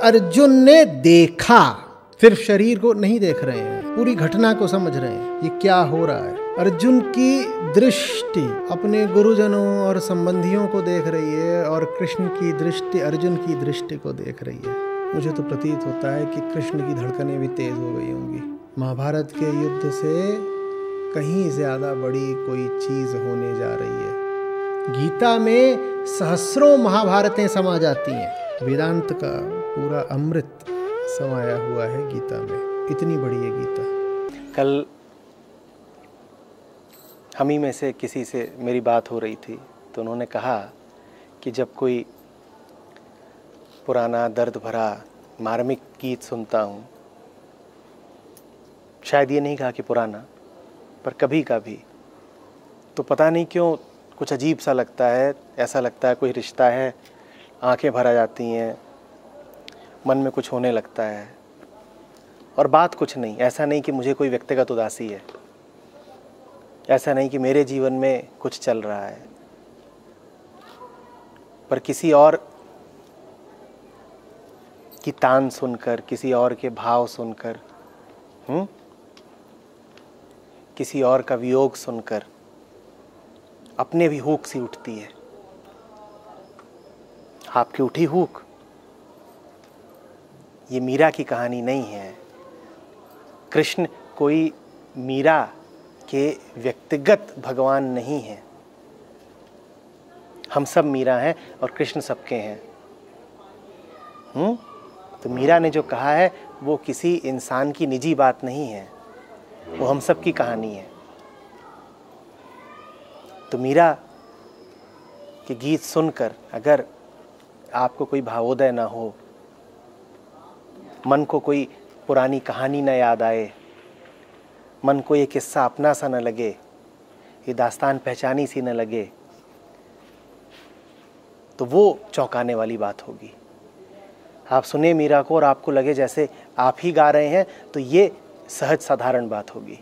अर्जुन ने देखा, सिर्फ शरीर को नहीं देख रहे हैं, पूरी घटना को समझ रहे हैं, ये क्या हो रहा है। अर्जुन की दृष्टि अपने गुरुजनों और संबंधियों को देख रही है और कृष्ण की दृष्टि अर्जुन की दृष्टि को देख रही है। मुझे तो प्रतीत होता है कि कृष्ण की धड़कनें भी तेज हो गई होंगी। महाभारत के युद्ध से कहीं ज्यादा बड़ी कोई चीज होने जा रही है। गीता में सहस्रों महाभारतें समा जाती हैं। वेदांत का पूरा अमृत समाया हुआ है गीता में। इतनी बड़ी है गीता। कल हम ही में से किसी से मेरी बात हो रही थी तो उन्होंने कहा कि जब कोई पुराना दर्द भरा मार्मिक गीत सुनता हूँ, शायद ये नहीं कहा कि पुराना, पर कभी कभी, तो पता नहीं क्यों कुछ अजीब सा लगता है। ऐसा लगता है कोई रिश्ता है, आंखें भर आ जाती हैं, मन में कुछ होने लगता है। और बात कुछ नहीं, ऐसा नहीं कि मुझे कोई व्यक्तिगत उदासी है, ऐसा नहीं कि मेरे जीवन में कुछ चल रहा है, पर किसी और की तान सुनकर, किसी और के भाव सुनकर, किसी और का वियोग सुनकर अपने भी हुक सी उठती है। आपकी उठी हुक, ये मीरा की कहानी नहीं है। कृष्ण कोई मीरा के व्यक्तिगत भगवान नहीं है। हम सब मीरा हैं और कृष्ण सबके हैं। तो मीरा ने जो कहा है वो किसी इंसान की निजी बात नहीं है, वो हम सब की कहानी है। तो मीरा के गीत सुनकर अगर आपको कोई भावोदय ना हो, मन को कोई पुरानी कहानी न याद आए, मन को ये किस्सा अपना सा न लगे, ये दास्तान पहचानी सी न लगे, तो वो चौंकाने वाली बात होगी। आप सुने मीरा को और आपको लगे जैसे आप ही गा रहे हैं, तो ये सहज साधारण बात होगी।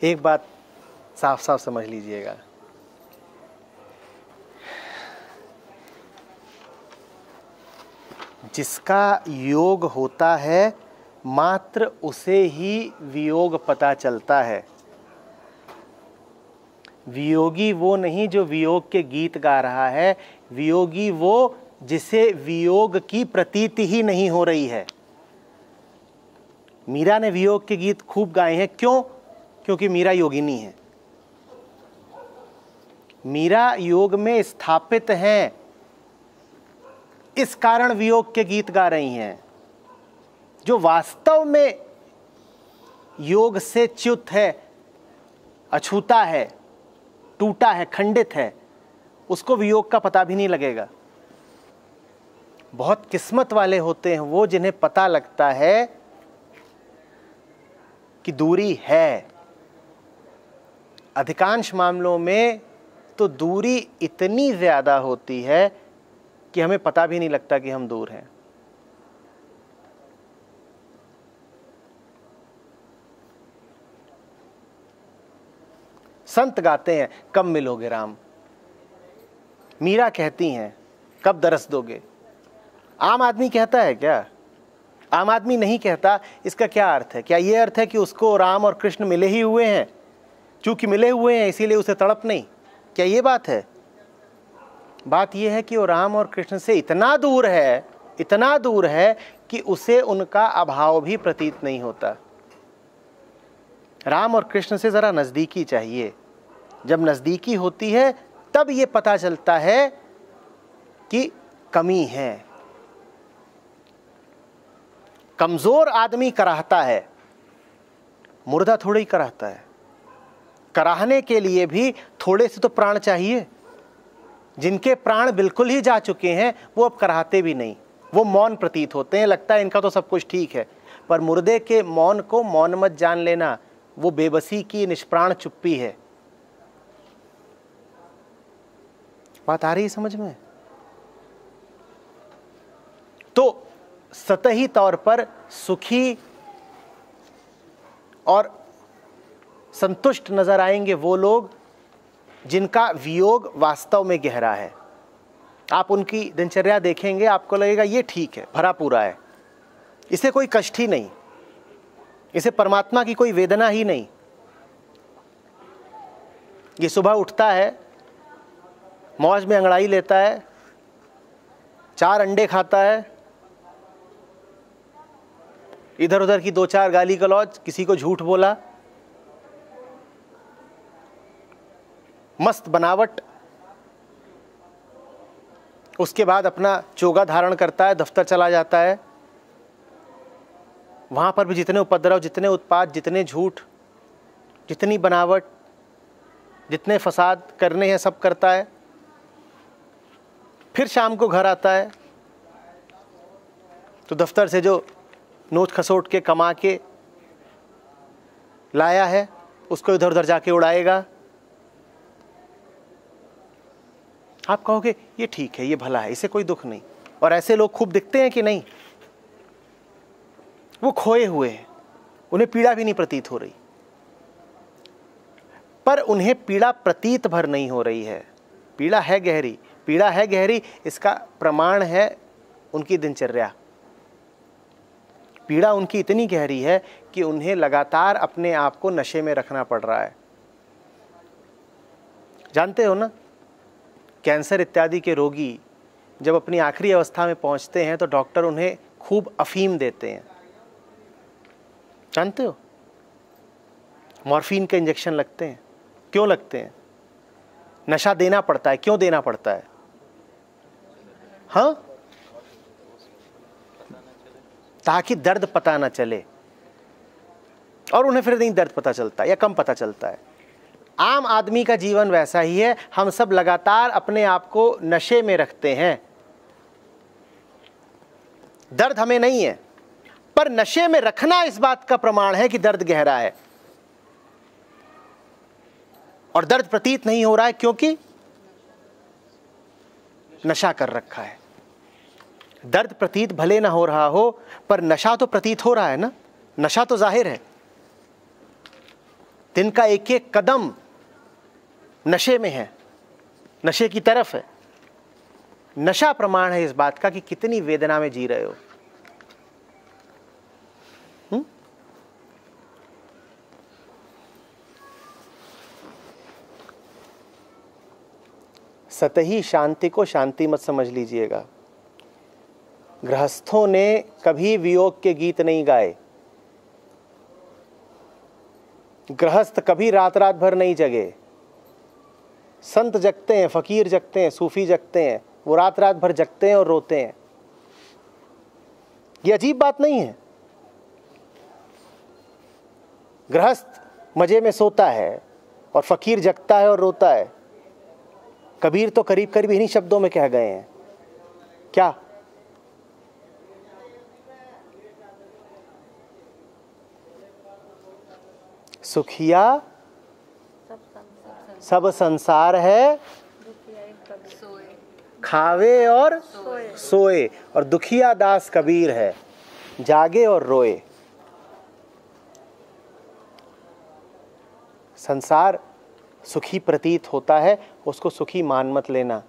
एक बात साफ साफ समझ लीजिएगा, जिसका योग होता है मात्र उसे ही वियोग पता चलता है। वियोगी वो नहीं जो वियोग के गीत गा रहा है, वियोगी वो जिसे वियोग की प्रतीति ही नहीं हो रही है। मीरा ने वियोग के गीत खूब गाए हैं, क्यों? क्योंकि मीरा योगिनी है। मीरा योग में स्थापित हैं, इस कारण वियोग के गीत गा रही हैं। जो वास्तव में योग से च्युत है, अछूता है, टूटा है, खंडित है, उसको वियोग का पता भी नहीं लगेगा। बहुत किस्मत वाले होते हैं वो जिन्हें पता लगता है कि दूरी है। अधिकांश मामलों में तो दूरी इतनी ज्यादा होती है कि हमें पता भी नहीं लगता कि हम दूर हैं। संत गाते हैं कब मिलोगे राम, मीरा कहती हैं कब दरस दोगे। आम आदमी कहता है क्या? आम आदमी नहीं कहता। इसका क्या अर्थ है? क्या ये अर्थ है कि उसको राम और कृष्ण मिले ही हुए हैं, चूंकि मिले हुए हैं इसीलिए उसे तड़प नहीं? क्या ये बात है? बात यह है कि वो राम और कृष्ण से इतना दूर है, इतना दूर है कि उसे उनका अभाव भी प्रतीत नहीं होता। राम और कृष्ण से जरा नजदीकी चाहिए। जब नजदीकी होती है तब ये पता चलता है कि कमी है। कमजोर आदमी कराहता है, मुर्दा थोड़ा ही कराहता है। कराहने के लिए भी थोड़े से तो प्राण चाहिए। जिनके प्राण बिल्कुल ही जा चुके हैं वो अब कराहते भी नहीं, वो मौन प्रतीत होते हैं। लगता है इनका तो सब कुछ ठीक है, पर मुर्दे के मौन को मौन मत जान लेना, वो बेबसी की निष्प्राण चुप्पी है। बात आ रही है समझ में? तो सतही तौर पर सुखी और संतुष्ट नजर आएंगे वो लोग जिनका वियोग वास्तव में गहरा है। आप उनकी दिनचर्या देखेंगे, आपको लगेगा ये ठीक है, भरा पूरा है, इसे कोई कष्ट ही नहीं, इसे परमात्मा की कोई वेदना ही नहीं। ये सुबह उठता है, मौज में अंगड़ाई लेता है, 4 अंडे खाता है, इधर उधर की 2-4 गाली गलौज, किसी को झूठ बोला, मस्त बनावट, उसके बाद अपना चोगा धारण करता है, दफ्तर चला जाता है। वहां पर भी जितने उपद्रव, जितने उत्पात, जितने झूठ, जितनी बनावट, जितने फसाद करने हैं सब करता है। फिर शाम को घर आता है तो दफ्तर से जो नोच खसोट के कमा के लाया है उसको इधर उधर जाके उड़ाएगा। आप कहोगे ये ठीक है, ये भला है, इसे कोई दुख नहीं। और ऐसे लोग खूब दिखते हैं कि नहीं? वो खोए हुए हैं, उन्हें पीड़ा भी नहीं प्रतीत हो रही। पर उन्हें पीड़ा प्रतीत भर नहीं हो रही है, पीड़ा है गहरी। पीड़ा है गहरी, इसका प्रमाण है उनकी दिनचर्या। पीड़ा उनकी इतनी गहरी है कि उन्हें लगातार अपने आप को नशे में रखना पड़ रहा है। जानते हो ना, कैंसर इत्यादि के रोगी जब अपनी आखिरी अवस्था में पहुंचते हैं तो डॉक्टर उन्हें खूब अफीम देते हैं। जानते हो, मॉर्फिन के इंजेक्शन लगते हैं। क्यों लगते हैं? नशा देना पड़ता है। क्यों देना पड़ता है? हाँ, ताकि दर्द पता ना चले। और उन्हें फिर नहीं दर्द पता चलता या कम पता चलता है। आम आदमी का जीवन वैसा ही है। हम सब लगातार अपने आप को नशे में रखते हैं। दर्द हमें नहीं है, पर नशे में रखना इस बात का प्रमाण है कि दर्द गहरा है। और दर्द प्रतीत नहीं हो रहा है क्योंकि नशा कर रखा है। दर्द प्रतीत भले ना हो रहा हो, पर नशा तो प्रतीत हो रहा है ना। नशा तो जाहिर है। दिन का एक एक कदम नशे में है, नशे की तरफ है। नशा प्रमाण है इस बात का कि कितनी वेदना में जी रहे हो। सतही शांति को शांति मत समझ लीजिएगा। गृहस्थों ने कभी वियोग के गीत नहीं गाए। गृहस्थ कभी रात रात भर नहीं जगे। संत जगते हैं, फकीर जगते हैं, सूफी जगते हैं। वो रात रात भर जगते हैं और रोते हैं। ये अजीब बात नहीं है। गृहस्थ मजे में सोता है और फकीर जगता है और रोता है। कबीर तो करीब करीब इन्हीं शब्दों में कह गए हैं। क्या? सुखिया सब संसार है, खावे और सोए। और दुखिया दास कबीर है, जागे और रोए। संसार सुखी प्रतीत होता है, उसको सुखी मान मत लेना।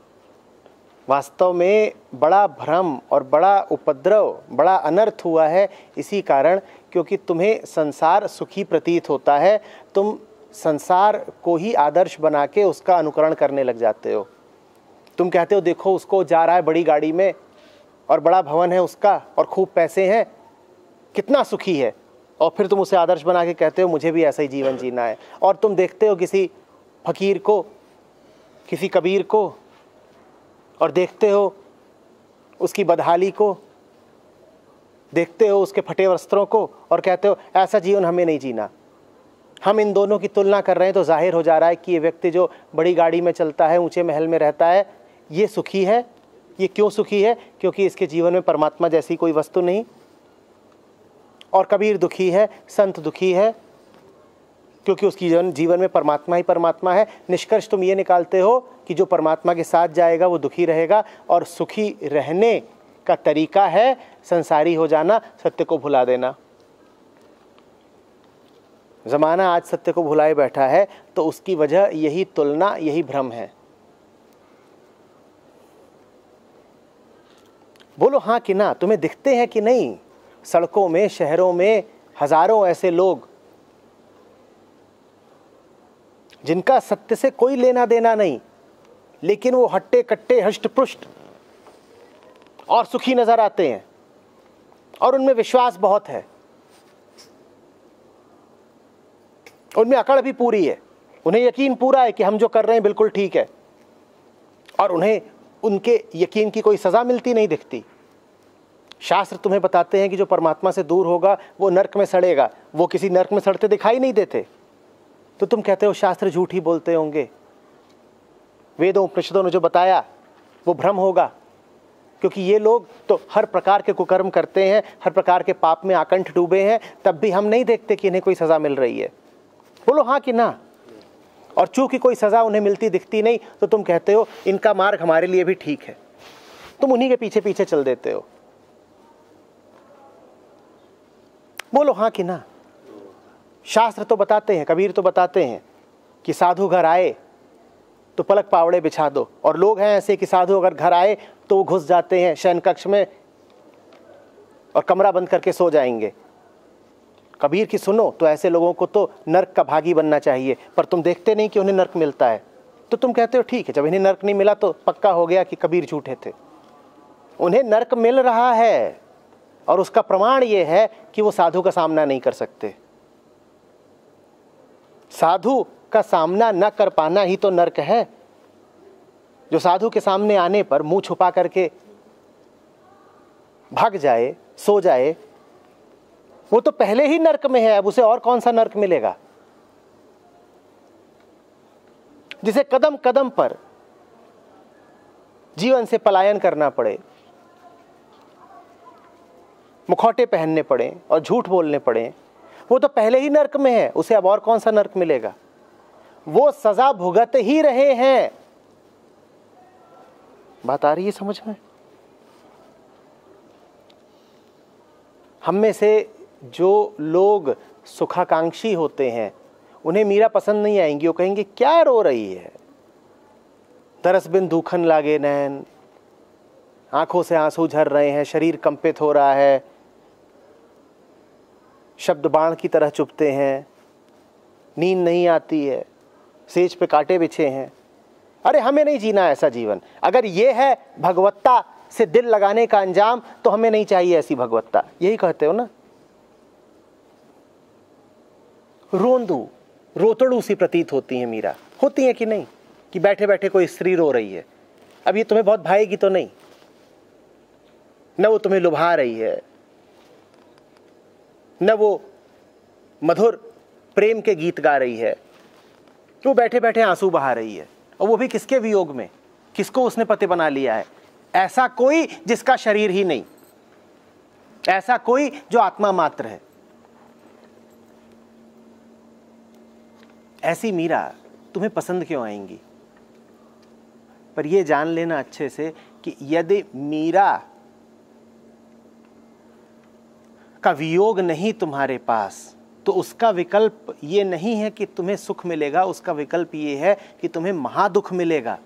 वास्तव में बड़ा भ्रम और बड़ा उपद्रव, बड़ा अनर्थ हुआ है इसी कारण, क्योंकि तुम्हें संसार सुखी प्रतीत होता है। तुम संसार को ही आदर्श बना के उसका अनुकरण करने लग जाते हो। तुम कहते हो देखो उसको जा रहा है बड़ी गाड़ी में और बड़ा भवन है उसका और खूब पैसे हैं, कितना सुखी है। और फिर तुम उसे आदर्श बना के कहते हो मुझे भी ऐसा ही जीवन जीना है। और तुम देखते हो किसी फकीर को, किसी कबीर को, और देखते हो उसकी बदहाली को, देखते हो उसके फटे वस्त्रों को और कहते हो ऐसा जीवन हमें नहीं जीना। हम इन दोनों की तुलना कर रहे हैं तो जाहिर हो जा रहा है कि ये व्यक्ति जो बड़ी गाड़ी में चलता है, ऊंचे महल में रहता है, ये सुखी है। ये क्यों सुखी है? क्योंकि इसके जीवन में परमात्मा जैसी कोई वस्तु नहीं। और कबीर दुखी है, संत दुखी है, क्योंकि उसकी जीवन में परमात्मा ही परमात्मा है। निष्कर्ष तुम ये निकालते हो कि जो परमात्मा के साथ जाएगा वो दुखी रहेगा। और सुखी रहने का तरीका है संसारी हो जाना, सत्य को भुला देना। जमाना आज सत्य को भुलाए बैठा है, तो उसकी वजह यही तुलना, यही भ्रम है। बोलो हाँ कि ना। तुम्हें दिखते हैं कि नहीं सड़कों में, शहरों में हजारों ऐसे लोग जिनका सत्य से कोई लेना देना नहीं, लेकिन वो हट्टे कट्टे, हष्ट पुष्ट और सुखी नजर आते हैं, और उनमें विश्वास बहुत है, उनमें अकड़ भी पूरी है, उन्हें यकीन पूरा है कि हम जो कर रहे हैं बिल्कुल ठीक है, और उन्हें उनके यकीन की कोई सजा मिलती नहीं दिखती। शास्त्र तुम्हें बताते हैं कि जो परमात्मा से दूर होगा वो नरक में सड़ेगा। वो किसी नरक में सड़ते दिखाई नहीं देते, तो तुम कहते हो शास्त्र झूठ ही बोलते होंगे, वेदों उपनिषदों ने जो बताया वो भ्रम होगा। क्योंकि ये लोग तो हर प्रकार के कुकर्म करते हैं, हर प्रकार के पाप में आकंठ डूबे हैं, तब भी हम नहीं देखते कि इन्हें कोई सजा मिल रही है। बोलो हाँ कि ना। और चूंकि कोई सजा उन्हें मिलती दिखती नहीं, तो तुम कहते हो इनका मार्ग हमारे लिए भी ठीक है, तुम उन्हीं के पीछे पीछे चल देते हो। बोलो हाँ कि ना। शास्त्र तो बताते हैं, कबीर तो बताते हैं कि साधु घर आए तो पलक पावड़े बिछा दो, और लोग हैं ऐसे कि साधु अगर घर आए तो वो घुस जाते हैं शयन कक्ष में और कमरा बंद करके सो जाएंगे। कबीर की सुनो तो ऐसे लोगों को तो नरक का भागी बनना चाहिए, पर तुम देखते नहीं कि उन्हें नरक मिलता है, तो तुम कहते हो ठीक है, जब इन्हें नरक नहीं मिला तो पक्का हो गया कि कबीर झूठे थे। उन्हें नरक मिल रहा है, और उसका प्रमाण ये है कि वो साधु का सामना नहीं कर सकते। साधु का सामना न कर पाना ही तो नरक है। जो साधु के सामने आने पर मुंह छुपा करके भाग जाए, सो जाए, वो तो पहले ही नरक में है, अब उसे और कौन सा नरक मिलेगा। जिसे कदम कदम पर जीवन से पलायन करना पड़े, मुखौटे पहनने पड़े और झूठ बोलने पड़े, वो तो पहले ही नरक में है, उसे अब और कौन सा नरक मिलेगा। वो सजा भुगत ही रहे हैं। बात आ रही है समझ में? हम में से जो लोग सुखाकांक्षी होते हैं उन्हें मीरा पसंद नहीं आएंगी। वो कहेंगे क्या रो रही है, तरस बिन दुखन लागे नैन, आंखों से आंसू झर रहे हैं, शरीर कंपित हो रहा है, शब्द बाण की तरह चुभते हैं, नींद नहीं आती है, सेज पे कांटे बिछे हैं। अरे हमें नहीं जीना ऐसा जीवन। अगर ये है भगवत्ता से दिल लगाने का अंजाम, तो हमें नहीं चाहिए ऐसी भगवत्ता। यही कहते हो ना। रोंदू रोतड़ू सी प्रतीत होती है मीरा, होती है कि नहीं, कि बैठे बैठे कोई स्त्री रो रही है। अब ये तुम्हें बहुत भाएगी तो नहीं, न वो तुम्हें लुभा रही है, न वो मधुर प्रेम के गीत गा रही है, वो बैठे बैठे आंसू बहा रही है, और वो भी किसके वियोग में, किसको उसने पति बना लिया है। ऐसा कोई जिसका शरीर ही नहीं, ऐसा कोई जो आत्मा मात्र है। ऐसी मीरा तुम्हें पसंद क्यों आएंगी? पर यह जान लेना अच्छे से कि यदि मीरा का वियोग नहीं तुम्हारे पास, तो उसका विकल्प ये नहीं है कि तुम्हें सुख मिलेगा, उसका विकल्प ये है कि तुम्हें महादुख मिलेगा।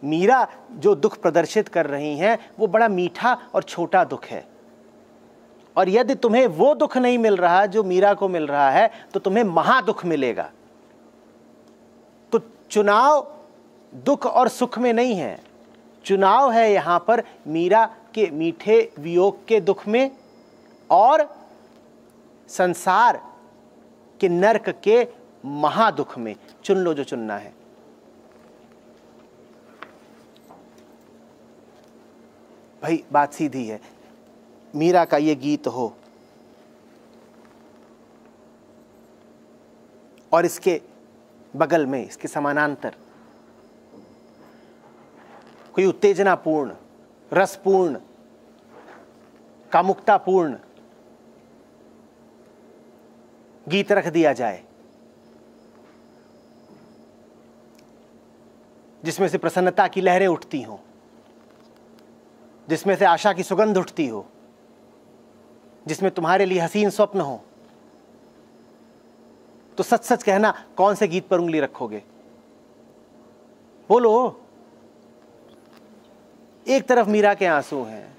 मीरा जो दुख प्रदर्शित कर रही हैं वो बड़ा मीठा और छोटा दुख है, और यदि तुम्हें वो दुख नहीं मिल रहा जो मीरा को मिल रहा है, तो तुम्हें महादुख मिलेगा। तो चुनाव दुख और सुख में नहीं है, चुनाव है यहां पर मीरा के मीठे वियोग के दुख में और संसार के नरक के महादुख में। चुन लो जो चुनना है। भाई बात सीधी है। मीरा का ये गीत हो और इसके बगल में, इसके समानांतर कोई उत्तेजनापूर्ण, रसपूर्ण, कामुकतापूर्ण गीत रख दिया जाए, जिसमें से प्रसन्नता की लहरें उठती हों, जिसमें से आशा की सुगंध उठती हो, जिसमें तुम्हारे लिए हसीन स्वप्न हो, तो सच सच कहना, कौन से गीत पर उंगली रखोगे? बोलो। एक तरफ मीरा के आंसू हैं,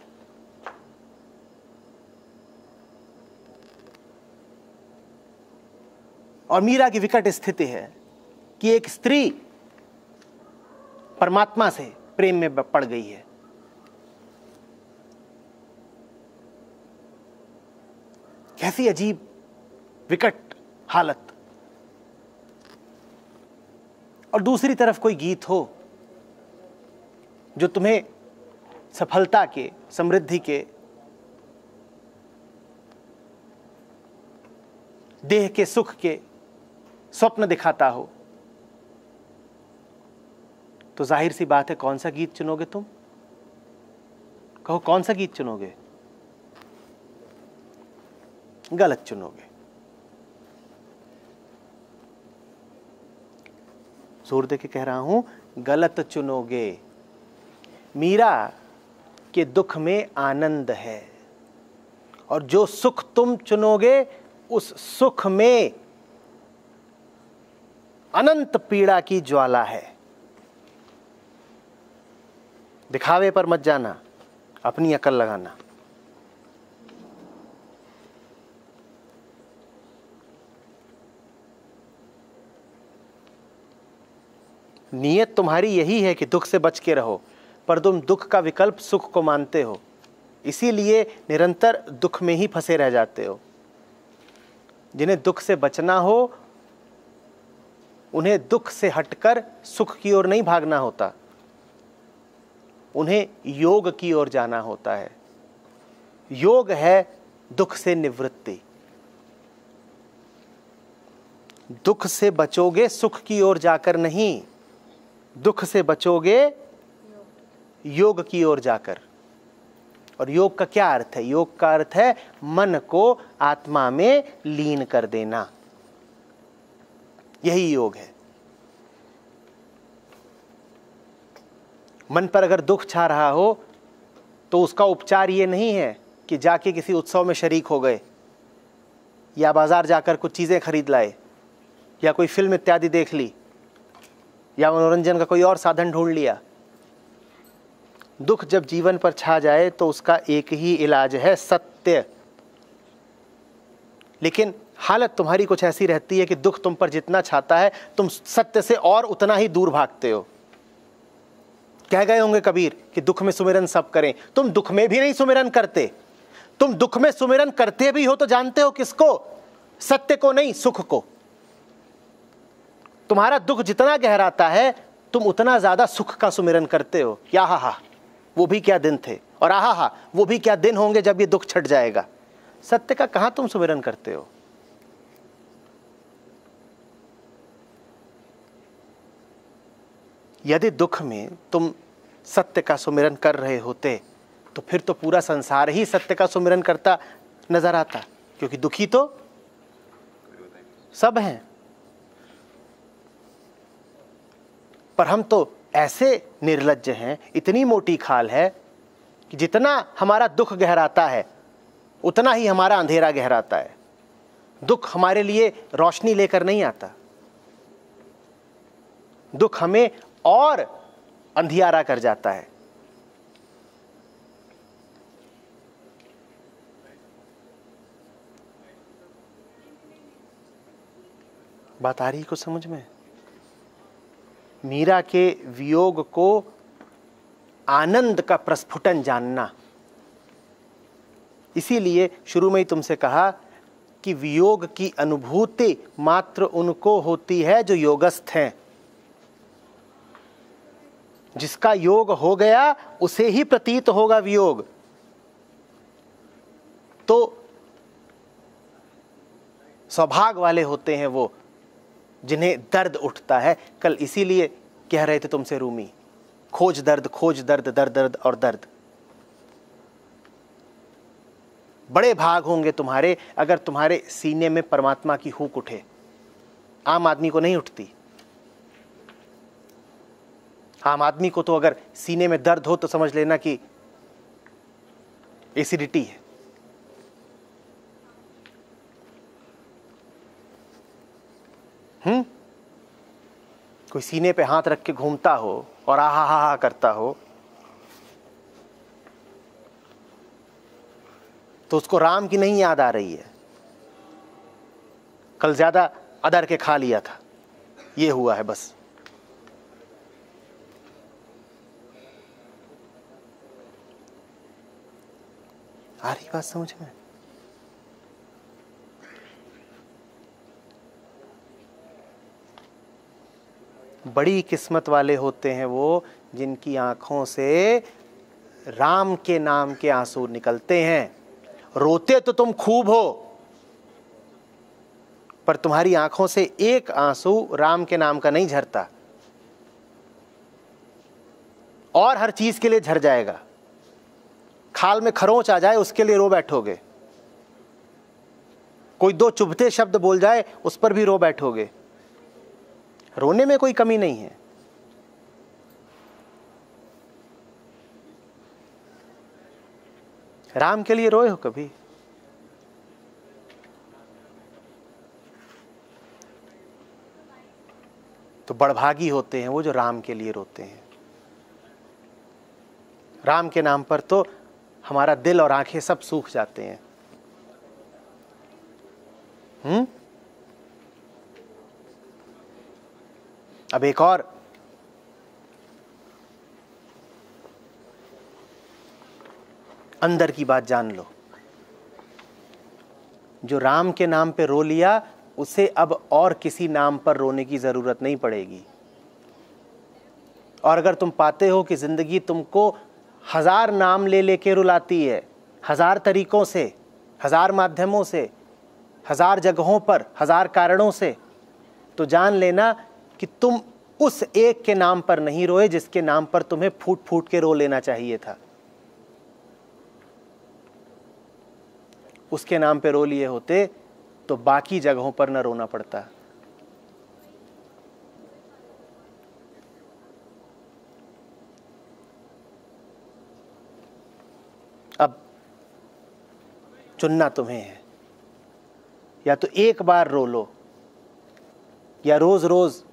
और मीरा की विकट स्थिति है कि एक स्त्री परमात्मा से प्रेम में पड़ गई है। कैसी अजीब विकट हालत। और दूसरी तरफ कोई गीत हो जो तुम्हें सफलता के, समृद्धि के, देह के सुख के स्वप्न दिखाता हो, तो जाहिर सी बात है कौन सा गीत चुनोगे तुम? कहो कौन सा गीत चुनोगे? गलत चुनोगे। जोर दे के कह रहा हूं, गलत चुनोगे। मीरा के दुख में आनंद है, और जो सुख तुम चुनोगे उस सुख में अनंत पीड़ा की ज्वाला है। दिखावे पर मत जाना, अपनी अकल लगाना। नीयत तुम्हारी यही है कि दुख से बच के रहो, पर तुम दुख का विकल्प सुख को मानते हो, इसीलिए निरंतर दुख में ही फंसे रह जाते हो। जिन्हें दुख से बचना हो, उन्हें दुख से हटकर सुख की ओर नहीं भागना होता, उन्हें योग की ओर जाना होता है। योग है दुख से निवृत्ति। दुख से बचोगे सुख की ओर जाकर नहीं, दुख से बचोगे योग की ओर जाकर। और योग का क्या अर्थ है? योग का अर्थ है मन को आत्मा में लीन कर देना। यही योग है। मन पर अगर दुख छा रहा हो तो उसका उपचार ये नहीं है कि जाके किसी उत्सव में शरीक हो गए, या बाजार जाकर कुछ चीजें खरीद लाए, या कोई फिल्म इत्यादि देख ली, या मनोरंजन का कोई और साधन ढूंढ लिया। दुख जब जीवन पर छा जाए तो उसका एक ही इलाज है, सत्य। लेकिन हालत तुम्हारी कुछ ऐसी रहती है कि दुख तुम पर जितना छाता है, तुम सत्य से और उतना ही दूर भागते हो। कह गए होंगे कबीर कि दुख में सुमिरन सब करें। तुम दुख में भी नहीं सुमिरन करते। तुम दुख में सुमिरन करते भी हो तो जानते हो किसको? सत्य को नहीं, सुख को। तुम्हारा दुख जितना गहराता है, तुम उतना ज्यादा सुख का सुमिरन करते हो। या हा वो भी क्या दिन थे, और आहा वो भी क्या दिन होंगे जब ये दुख छट जाएगा। सत्य का कहां तुम सुमिरन करते हो? यदि दुख में तुम सत्य का सुमिरन कर रहे होते तो फिर तो पूरा संसार ही सत्य का सुमिरन करता नजर आता, क्योंकि दुखी तो सब हैं। पर हम तो ऐसे निर्लज्ज हैं, इतनी मोटी खाल है कि जितना हमारा दुख गहराता है उतना ही हमारा अंधेरा गहराता है। दुख हमारे लिए रोशनी लेकर नहीं आता, दुख हमें और अंधियारा कर जाता है। बात आ रही को समझ में? मीरा के वियोग को आनंद का प्रस्फुटन जानना। इसीलिए शुरू में ही तुमसे कहा कि वियोग की अनुभूति मात्र उनको होती है जो योगस्थ हैं। जिसका योग हो गया उसे ही प्रतीत होगा वियोग। तो सौभाग्य वाले होते हैं वो जिन्हें दर्द उठता है। कल इसीलिए कह रहे थे तुमसे रूमी, खोज दर्द, खोज दर्द, दर्द दर्द और दर्द। बड़े भाग होंगे तुम्हारे अगर तुम्हारे सीने में परमात्मा की हूक उठे। आम आदमी को नहीं उठती। आम आदमी को तो अगर सीने में दर्द हो तो समझ लेना कि एसिडिटी है। कोई सीने पे हाथ रख के घूमता हो और आहा हा हा करता हो तो उसको राम की नहीं याद आ रही है, कल ज्यादा अदर के खा लिया था, ये हुआ है बस। आ रही बात समझ में? बड़ी किस्मत वाले होते हैं वो जिनकी आंखों से राम के नाम के आंसू निकलते हैं। रोते तो तुम खूब हो, पर तुम्हारी आंखों से एक आंसू राम के नाम का नहीं झरता, और हर चीज के लिए झर जाएगा। खाल में खरोंच आ जाए उसके लिए रो बैठोगे, कोई दो चुभते शब्द बोल जाए उस पर भी रो बैठोगे। रोने में कोई कमी नहीं है। राम के लिए रोए हो कभी? तो बड़भागी होते हैं वो जो राम के लिए रोते हैं। राम के नाम पर तो हमारा दिल और आंखें सब सूख जाते हैं। अब एक और अंदर की बात जान लो। जो राम के नाम पे रो लिया उसे अब और किसी नाम पर रोने की जरूरत नहीं पड़ेगी। और अगर तुम पाते हो कि जिंदगी तुमको 1000 नाम ले लेके रुलाती है, 1000 तरीकों से, 1000 माध्यमों से, 1000 जगहों पर, 1000 कारणों से, तो जान लेना कि तुम उस एक के नाम पर नहीं रोए जिसके नाम पर तुम्हें फूट फूट के रो लेना चाहिए था। उसके नाम पे रो लिए होते तो बाकी जगहों पर न रोना पड़ता। अब चुनना तुम्हें है, या तो एक बार रो लो या रोज रोज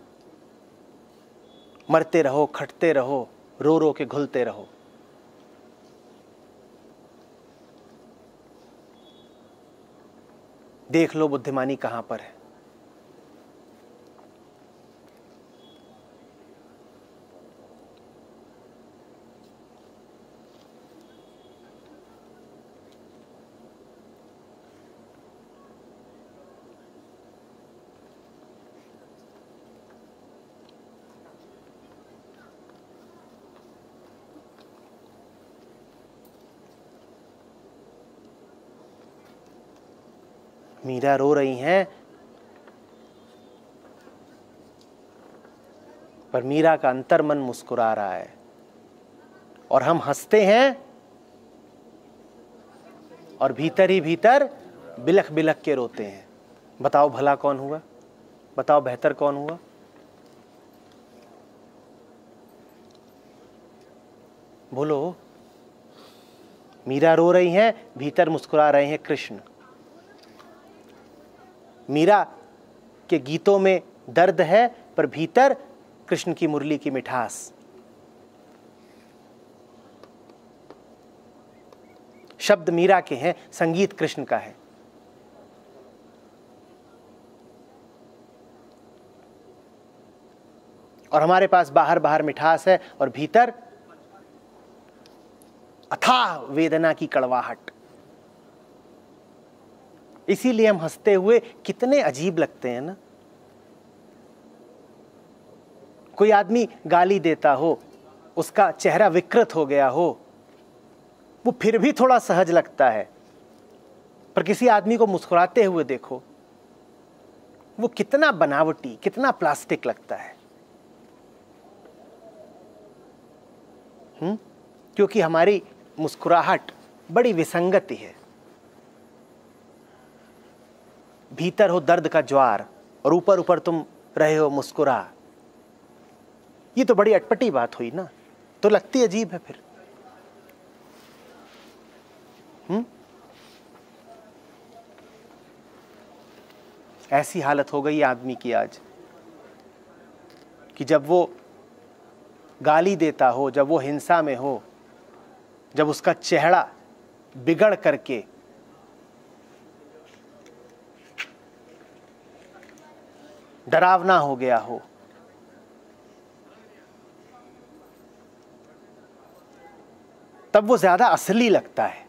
मरते रहो, खटते रहो, रो रो के घुलते रहो। देख लो बुद्धिमानी कहां पर है। मीरा रो रही हैं, पर मीरा का अंतर्मन मुस्कुरा रहा है, और हम हंसते हैं और भीतर ही भीतर बिलख बिलख के रोते हैं। बताओ भला कौन हुआ? बताओ बेहतर कौन हुआ? बोलो। मीरा रो रही हैं, भीतर मुस्कुरा रहे हैं कृष्ण। मीरा के गीतों में दर्द है, पर भीतर कृष्ण की मुरली की मिठास। शब्द मीरा के हैं, संगीत कृष्ण का है। और हमारे पास बाहर बाहर मिठास है और भीतर अथाह वेदना की कड़वाहट। इसीलिए हम हंसते हुए कितने अजीब लगते हैं ना। कोई आदमी गाली देता हो, उसका चेहरा विकृत हो गया हो, वो फिर भी थोड़ा सहज लगता है, पर किसी आदमी को मुस्कुराते हुए देखो, वो कितना बनावटी, कितना प्लास्टिक लगता है। क्योंकि हमारी मुस्कुराहट बड़ी विसंगति है। भीतर हो दर्द का ज्वार और ऊपर ऊपर तुम रहे हो मुस्कुरा। ये तो बड़ी अटपटी बात हुई ना, तो लगती अजीब है फिर। ऐसी हालत हो गई आदमी की आज। कि जब वो गाली देता हो, जब वो हिंसा में हो, जब उसका चेहरा बिगड़ करके डरावना हो गया हो, तब वो ज्यादा असली लगता है।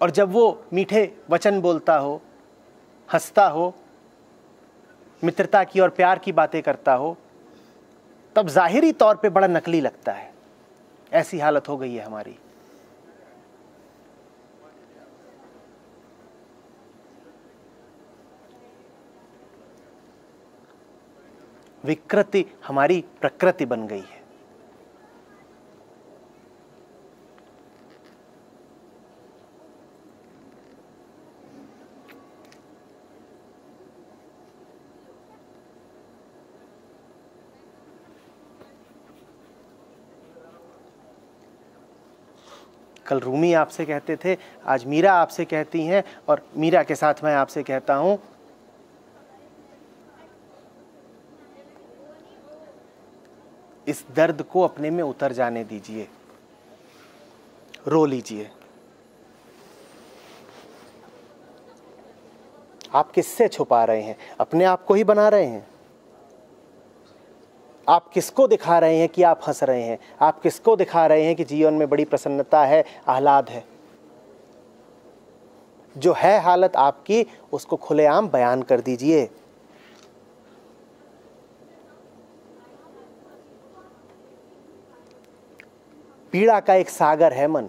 और जब वो मीठे वचन बोलता हो, हंसता हो, मित्रता की और प्यार की बातें करता हो, तब जाहिरी तौर पे बड़ा नकली लगता है। ऐसी हालत हो गई है हमारी। विकृति हमारी प्रकृति बन गई है। कल रूमी आपसे कहते थे, आज मीरा आपसे कहती हैं, और मीरा के साथ मैं आपसे कहता हूं, इस दर्द को अपने में उतर जाने दीजिए, रो लीजिए। आप किससे छुपा रहे हैं? अपने आप को ही बना रहे हैं। आप किसको दिखा रहे हैं कि आप हंस रहे हैं? आप किसको दिखा रहे हैं कि जीवन में बड़ी प्रसन्नता है, आह्लाद है? जो है हालत आपकी, उसको खुलेआम बयान कर दीजिए। पीड़ा का एक सागर है मन।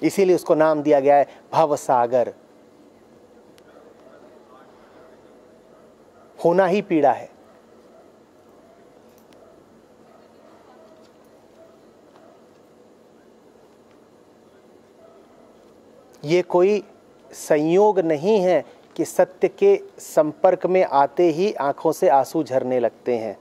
इसीलिए उसको नाम दिया गया है भव सागर। होना ही पीड़ा है। ये कोई संयोग नहीं है कि सत्य के संपर्क में आते ही आंखों से आंसू झरने लगते हैं।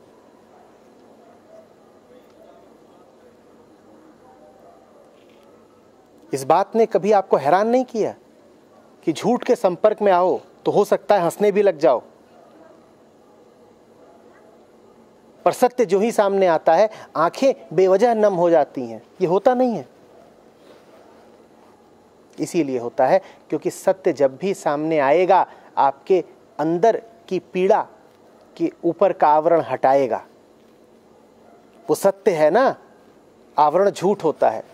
इस बात ने कभी आपको हैरान नहीं किया कि झूठ के संपर्क में आओ तो हो सकता है हंसने भी लग जाओ, पर सत्य जो ही सामने आता है आंखें बेवजह नम हो जाती हैं? ये होता नहीं है। इसीलिए होता है क्योंकि सत्य जब भी सामने आएगा आपके अंदर की पीड़ा के ऊपर का आवरण हटाएगा। वो सत्य है ना, आवरण झूठ होता है।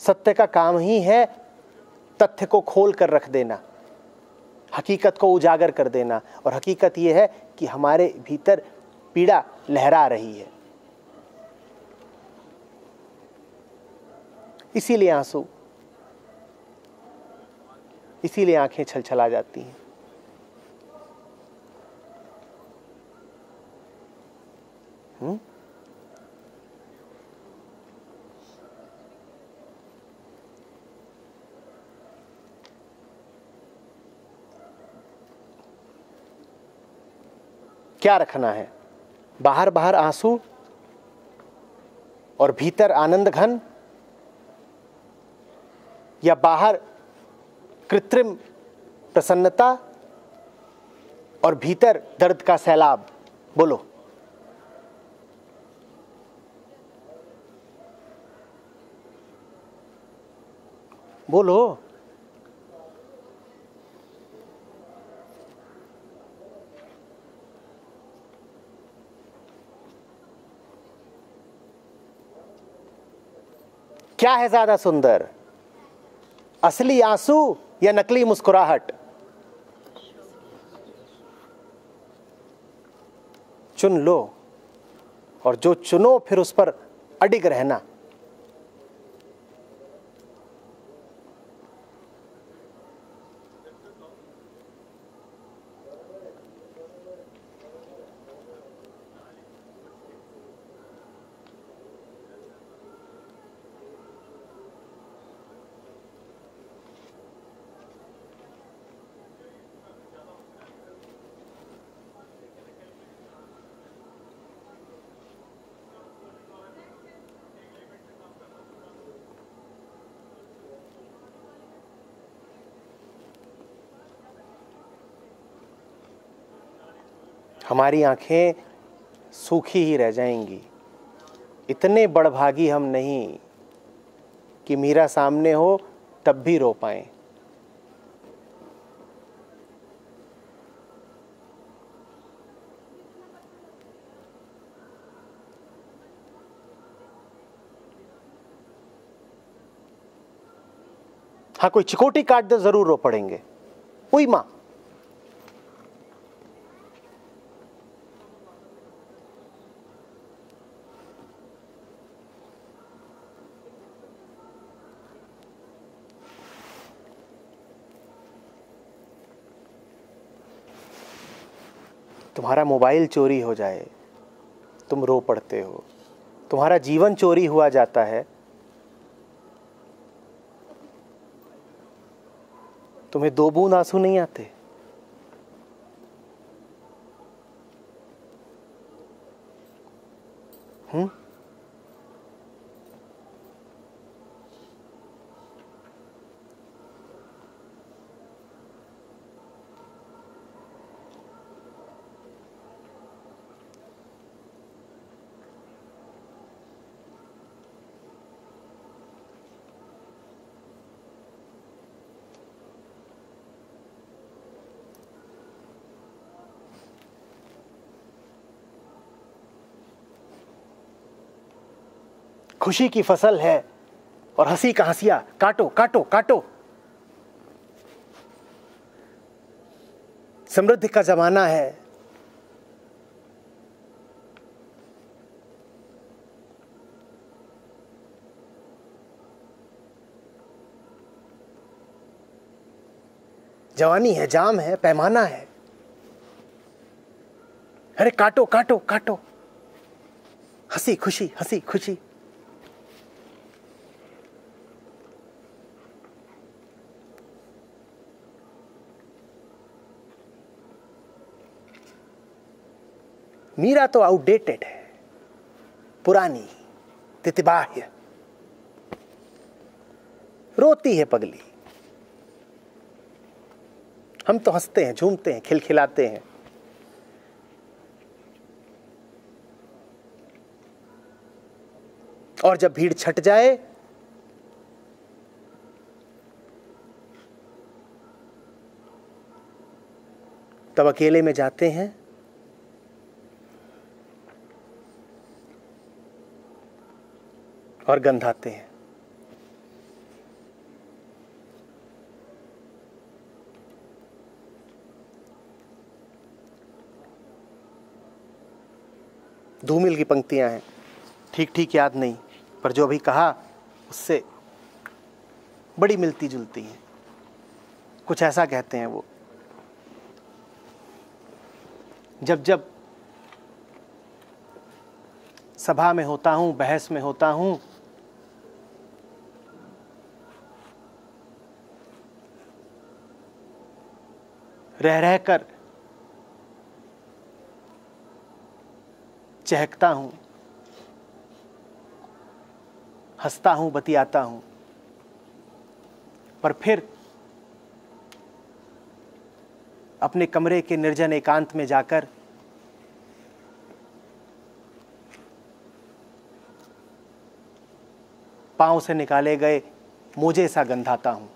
सत्य का काम ही है तथ्य को खोल कर रख देना, हकीकत को उजागर कर देना। और हकीकत यह है कि हमारे भीतर पीड़ा लहरा रही है। इसीलिए आंसू, इसीलिए आंखें छलछला जाती हैं। क्या रखना है? बाहर बाहर आंसू और भीतर आनंद घन, या बाहर कृत्रिम प्रसन्नता और भीतर दर्द का सैलाब? बोलो। बोलो। क्या है ज्यादा सुंदर, असली आंसू या नकली मुस्कुराहट? चुन लो, और जो चुनो फिर उस पर अडिग रहना। हमारी आंखें सूखी ही रह जाएंगी। इतने बड़भागी हम नहीं कि मीरा सामने हो तब भी रो पाएं। हाँ, कोई चिकोटी काट दे जरूर रो पड़ेंगे। हुई मां, तुम्हारा मोबाइल चोरी हो जाए तुम रो पड़ते हो, तुम्हारा जीवन चोरी हुआ जाता है तुम्हें 2 बूंद आंसू नहीं आते। खुशी की फसल है और हंसी का हंसिया काटो काटो काटो। समृद्धि का जमाना है, जवानी है, जाम है, पैमाना है। अरे काटो काटो काटो, हंसी खुशी हंसी खुशी। मीरा तो आउटडेटेड है, पुरानी, तितिबाह्य, रोती है पगली। हम तो हंसते हैं, झूमते हैं, खिलखिलाते हैं। और जब भीड़ छट जाए तब अकेले में जाते हैं और गंधाते हैं। धूमिल की पंक्तियां हैं, ठीक ठीक याद नहीं, पर जो अभी कहा उससे बड़ी मिलती जुलती हैं। कुछ ऐसा कहते हैं वो, जब जब सभा में होता हूं, बहस में होता हूं, रह रह कर चहकता हूं, हंसता हूं, बतियाता हूं, पर फिर अपने कमरे के निर्जन एकांत में जाकर पांव से निकाले गए मोजे सा गंधाता हूं।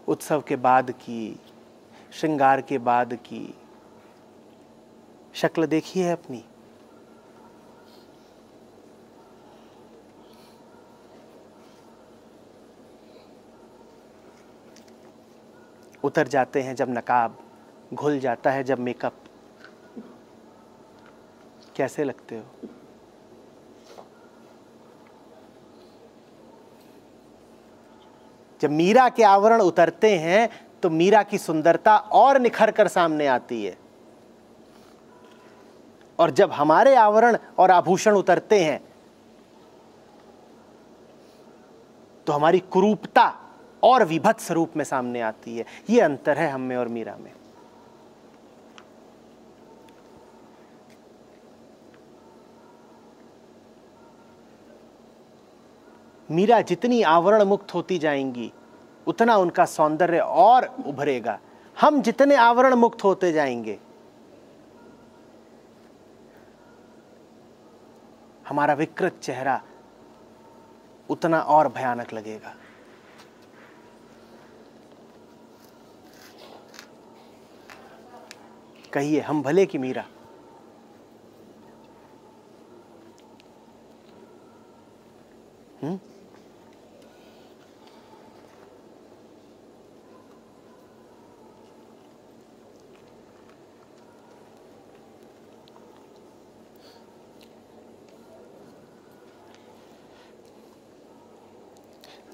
उत्सव के बाद की, श्रृंगार के बाद की शक्ल देखी है अपनी। उतर जाते हैं जब नकाब, घुल जाता है जब मेकअप। कैसे लगते हो? जब मीरा के आवरण उतरते हैं तो मीरा की सुंदरता और निखर कर सामने आती है, और जब हमारे आवरण और आभूषण उतरते हैं तो हमारी कुरूपता और विभत्स रूप में सामने आती है। ये अंतर है हम में और मीरा में। मीरा जितनी आवरण मुक्त होती जाएंगी उतना उनका सौंदर्य और उभरेगा। हम जितने आवरण मुक्त होते जाएंगे हमारा विकृत चेहरा उतना और भयानक लगेगा। कहिए हम भले की मीरा।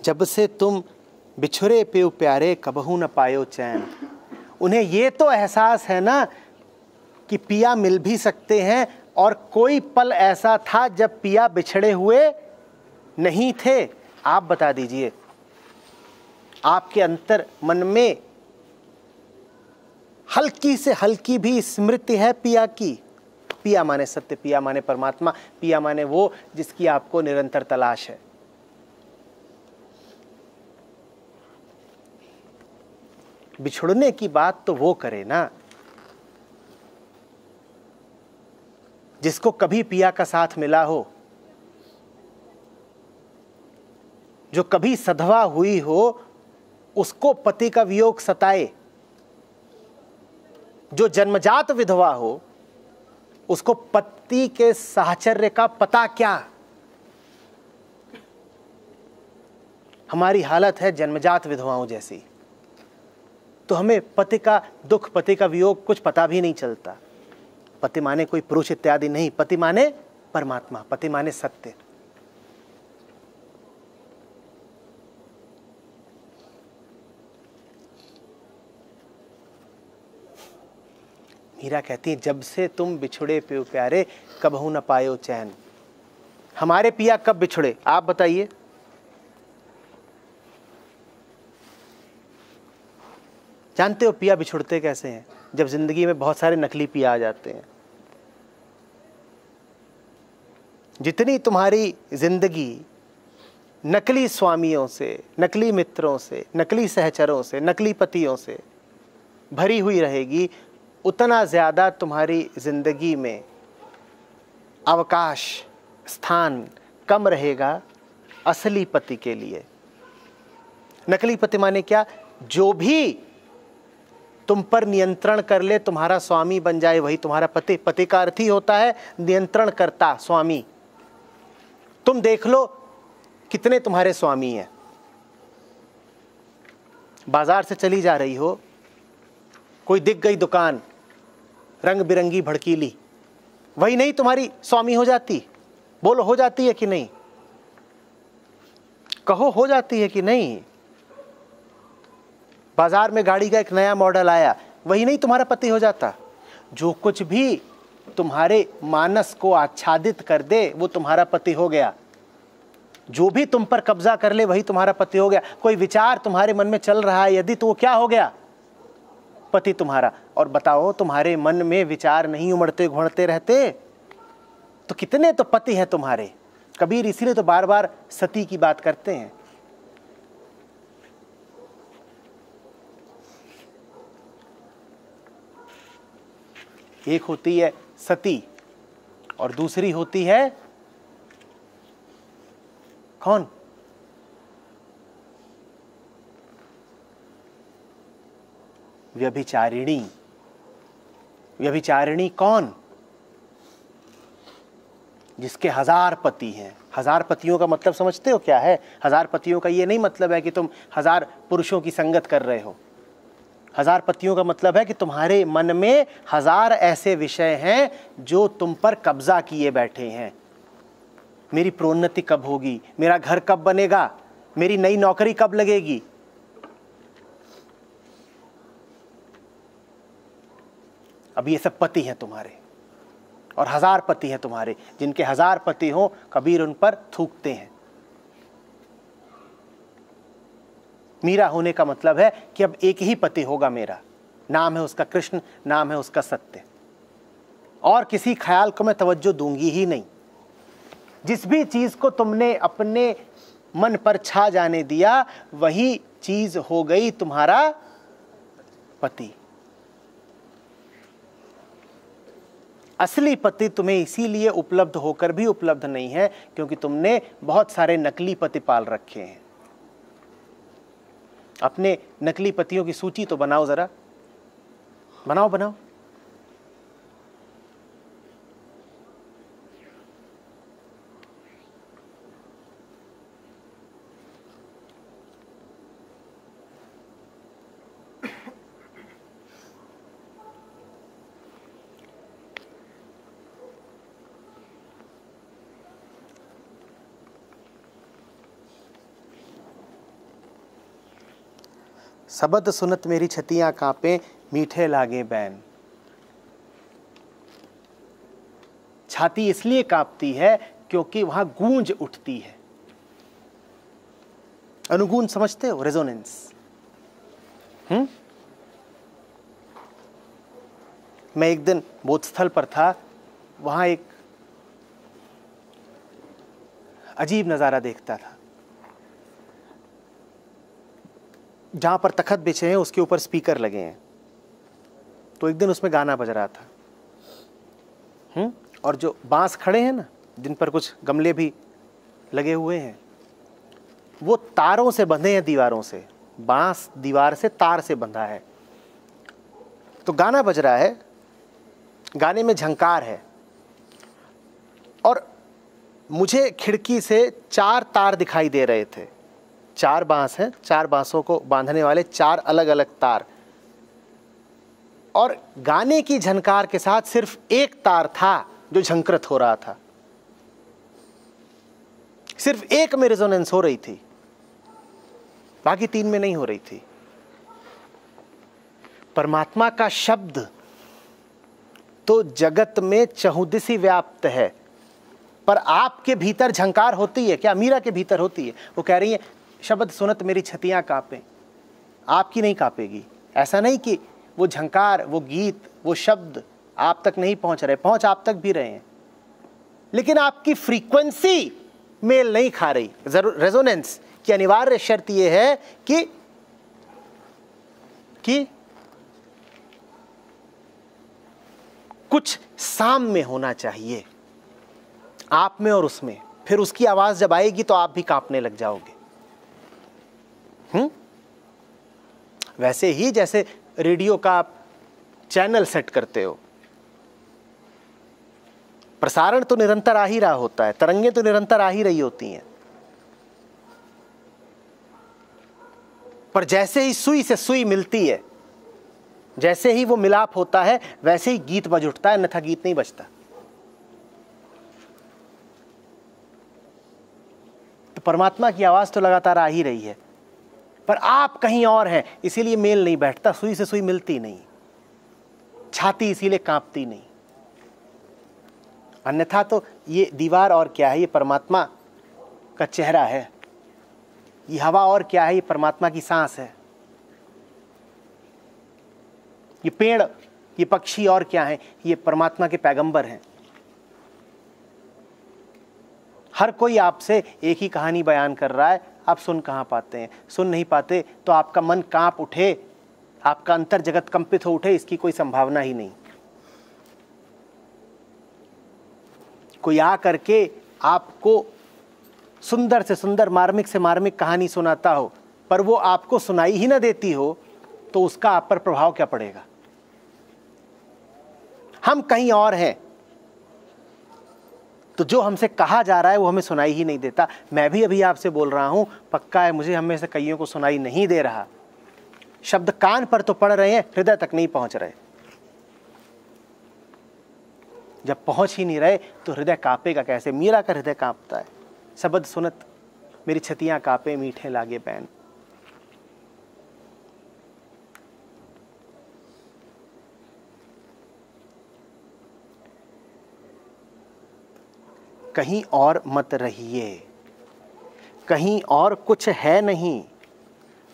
जब से तुम बिछुरे पे प्यारे कबहू न पायो चैन। उन्हें ये तो एहसास है ना कि पिया मिल भी सकते हैं, और कोई पल ऐसा था जब पिया बिछड़े हुए नहीं थे। आप बता दीजिए, आपके अंतर मन में हल्की से हल्की भी स्मृति है पिया की? पिया माने सत्य, पिया माने परमात्मा, पिया माने वो जिसकी आपको निरंतर तलाश है। बिछुड़ने की बात तो वो करे ना जिसको कभी पिया का साथ मिला हो, जो कभी सधवा हुई हो, उसको पति का वियोग सताए। जो जन्मजात विधवा हो उसको पति के साहचर्य का पता क्या। हमारी हालत है जन्मजात विधवाओं जैसी, तो हमें पति का दुख, पति का वियोग कुछ पता भी नहीं चलता। पति माने कोई पुरुष इत्यादि नहीं, पति माने परमात्मा, पति माने सत्य। मीरा कहती है जब से तुम बिछुड़े पे प्यारे कबहू न पायो चैन। हमारे पिया कब बिछुड़े आप बताइए? जानते हो पिया बिछुड़ते कैसे हैं? जब जिंदगी में बहुत सारे नकली पिया आ जाते हैं। जितनी तुम्हारी जिंदगी नकली स्वामियों से, नकली मित्रों से, नकली सहचरों से, नकली पतियों से भरी हुई रहेगी, उतना ज्यादा तुम्हारी जिंदगी में अवकाश, स्थान कम रहेगा असली पति के लिए। नकली पति माने क्या? जो भी तुम पर नियंत्रण कर ले, तुम्हारा स्वामी बन जाए, वही तुम्हारा पति। पति का अर्थ ही होता है नियंत्रण करता, स्वामी। तुम देख लो कितने तुम्हारे स्वामी हैं। बाजार से चली जा रही हो, कोई दिख गई दुकान रंग बिरंगी भड़कीली, वही नहीं तुम्हारी स्वामी हो जाती? बोलो हो जाती है कि नहीं? कहो हो जाती है कि नहीं? बाजार में गाड़ी का एक नया मॉडल आया, वही नहीं तुम्हारा पति हो जाता? जो कुछ भी तुम्हारे मानस को आच्छादित कर दे वो तुम्हारा पति हो गया। जो भी तुम पर कब्जा कर ले वही तुम्हारा पति हो गया। कोई विचार तुम्हारे मन में चल रहा है यदि, तो वो क्या हो गया? पति तुम्हारा। और बताओ तुम्हारे मन में विचार नहीं उमड़ते घुमड़ते रहते तो कितने तो पति हैं तुम्हारे। कबीर इसीलिए तो बार बार सती की बात करते हैं। एक होती है सती और दूसरी होती है कौन? व्यभिचारिणी। व्यभिचारिणी कौन? जिसके 1000 पति हैं। 1000 पतियों का मतलब समझते हो क्या है? 1000 पतियों का ये नहीं मतलब है कि तुम 1000 पुरुषों की संगत कर रहे हो। 1000 पतियों का मतलब है कि तुम्हारे मन में 1000 ऐसे विषय हैं जो तुम पर कब्जा किए बैठे हैं। मेरी प्रोन्नति कब होगी? मेरा घर कब बनेगा? मेरी नई नौकरी कब लगेगी? अब ये सब पति हैं तुम्हारे, और 1000 पति हैं तुम्हारे। जिनके 1000 पति हों कबीर उन पर थूकते हैं। मीरा होने का मतलब है कि अब एक ही पति होगा मेरा। नाम है उसका कृष्ण, नाम है उसका सत्य, और किसी ख्याल को मैं तवज्जो दूंगी ही नहीं। जिस भी चीज को तुमने अपने मन पर छा जाने दिया, वही चीज हो गई तुम्हारा पति। असली पति तुम्हें इसीलिए उपलब्ध होकर भी उपलब्ध नहीं है क्योंकि तुमने बहुत सारे नकली पति पाल रखे हैं। अपने नकली पतियों की सूची तो बनाओ, जरा बनाओ बनाओ। सबद सुनत मेरी छतियां कांपे, मीठे लागे बैन। छाती इसलिए कांपती है क्योंकि वहां गूंज उठती है। अनुगूंज समझते हो? रेजोनेंस। मैं एक दिन बोधस्थल पर था, वहां एक अजीब नजारा देखता था। जहां पर तखत बिछे हैं उसके ऊपर स्पीकर लगे हैं, तो एक दिन उसमें गाना बज रहा था। और जो बांस खड़े हैं ना, जिन पर कुछ गमले भी लगे हुए हैं, वो तारों से बंधे हैं, दीवारों से। बांस दीवार से तार से बंधा है। तो गाना बज रहा है, गाने में झंकार है, और मुझे खिड़की से 4 तार दिखाई दे रहे थे। 4 बांस हैं, 4 बांसों को बांधने वाले 4 अलग अलग तार, और गाने की झनकार के साथ सिर्फ एक तार था जो झंकृत हो रहा था। सिर्फ एक में रेजोनेंस हो रही थी, बाकी 3 में नहीं हो रही थी। परमात्मा का शब्द तो जगत में चहुदिशी व्याप्त है, पर आपके भीतर झंकार होती है क्या? मीरा के भीतर होती है। वो कह रही है शब्द सुनत मेरी छतियां कांपे। आपकी नहीं कांपेगी। ऐसा नहीं कि वो झंकार, वो गीत, वो शब्द आप तक नहीं पहुंच रहे, पहुंच आप तक भी रहे हैं, लेकिन आपकी फ्रीक्वेंसी मेल नहीं खा रही। जरूर रेजोनेंस की अनिवार्य शर्त यह है कि कुछ साम्य होना चाहिए आप में और उसमें। फिर उसकी आवाज जब आएगी तो आप भी कांपने लग जाओगे। वैसे ही जैसे रेडियो का आप चैनल सेट करते हो, प्रसारण तो निरंतर आ ही रहा होता है, तरंगें तो निरंतर आ ही रही होती हैं, पर जैसे ही सुई से सुई मिलती है, जैसे ही वो मिलाप होता है, वैसे ही गीत बज उठता है, अन्यथा गीत नहीं बजता। तो परमात्मा की आवाज तो लगातार आ ही रही है, पर आप कहीं और हैं, इसीलिए मेल नहीं बैठता, सुई से सुई मिलती नहीं, छाती इसीलिए कांपती नहीं। अन्यथा तो ये दीवार और क्या है? ये परमात्मा का चेहरा है। ये हवा और क्या है? ये परमात्मा की सांस है। ये पेड़, ये पक्षी और क्या है? ये परमात्मा के पैगंबर हैं। हर कोई आपसे एक ही कहानी बयान कर रहा है, आप सुन कहाँ पाते हैं? सुन नहीं पाते तो आपका मन कांप उठे, आपका अंतर जगत कंपित हो उठे, इसकी कोई संभावना ही नहीं। कोई आ करके आपको सुंदर से सुंदर, मार्मिक से मार्मिक कहानी सुनाता हो, पर वो आपको सुनाई ही ना देती हो, तो उसका आप पर प्रभाव क्या पड़ेगा? हम कहीं और हैं, तो जो हमसे कहा जा रहा है वो हमें सुनाई ही नहीं देता। मैं भी अभी आपसे बोल रहा हूं, पक्का है मुझे हमें से कईयों को सुनाई नहीं दे रहा। शब्द कान पर तो पड़ रहे हैं, हृदय तक नहीं पहुंच रहे। जब पहुंच ही नहीं रहे तो हृदय कांपेगा कैसे? मीरा का हृदय कांपता है। शब्द सुनत मेरी छतियां कांपे, मीठे लागे बैन। कहीं और मत रहिए, कहीं और कुछ है नहीं।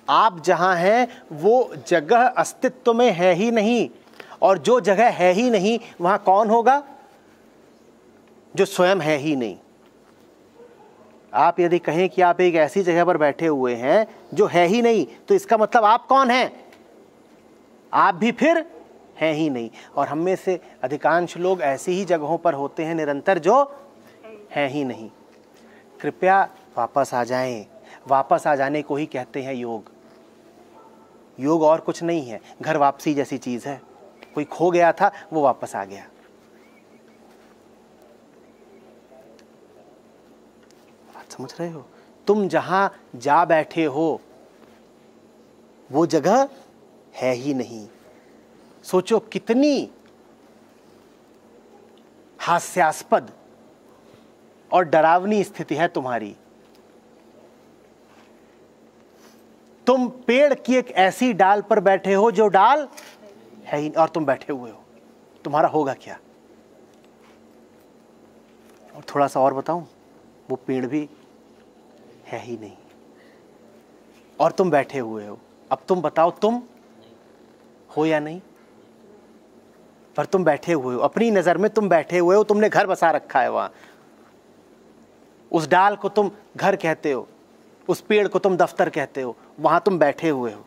आप जहां हैं वो जगह अस्तित्व में है ही नहीं, और जो जगह है ही नहीं वहां कौन होगा? जो स्वयं है ही नहीं। आप यदि कहें कि आप एक ऐसी जगह पर बैठे हुए हैं जो है ही नहीं, तो इसका मतलब आप कौन हैं? आप भी फिर हैं ही नहीं। और हम में से अधिकांश लोग ऐसी ही जगहों पर होते हैं निरंतर जो हैं ही नहीं। कृपया वापस आ जाएं। वापस आ जाने को ही कहते हैं योग। योग और कुछ नहीं है, घर वापसी जैसी चीज है। कोई खो गया था, वो वापस आ गया। बात समझ रहे हो? तुम जहां जा बैठे हो वो जगह है ही नहीं। सोचो कितनी हास्यास्पद और डरावनी स्थिति है तुम्हारी। तुम पेड़ की एक ऐसी डाल पर बैठे हो जो डाल है ही, और तुम बैठे हुए हो। तुम्हारा होगा क्या? और थोड़ा सा और बताऊं, वो पेड़ भी है ही नहीं और तुम बैठे हुए हो। अब तुम बताओ, तुम हो या नहीं? पर तुम बैठे हुए हो, अपनी नजर में तुम बैठे हुए हो। तुमने घर बसा रखा है वहां। उस डाल को तुम घर कहते हो, उस पेड़ को तुम दफ्तर कहते हो। वहां तुम बैठे हुए हो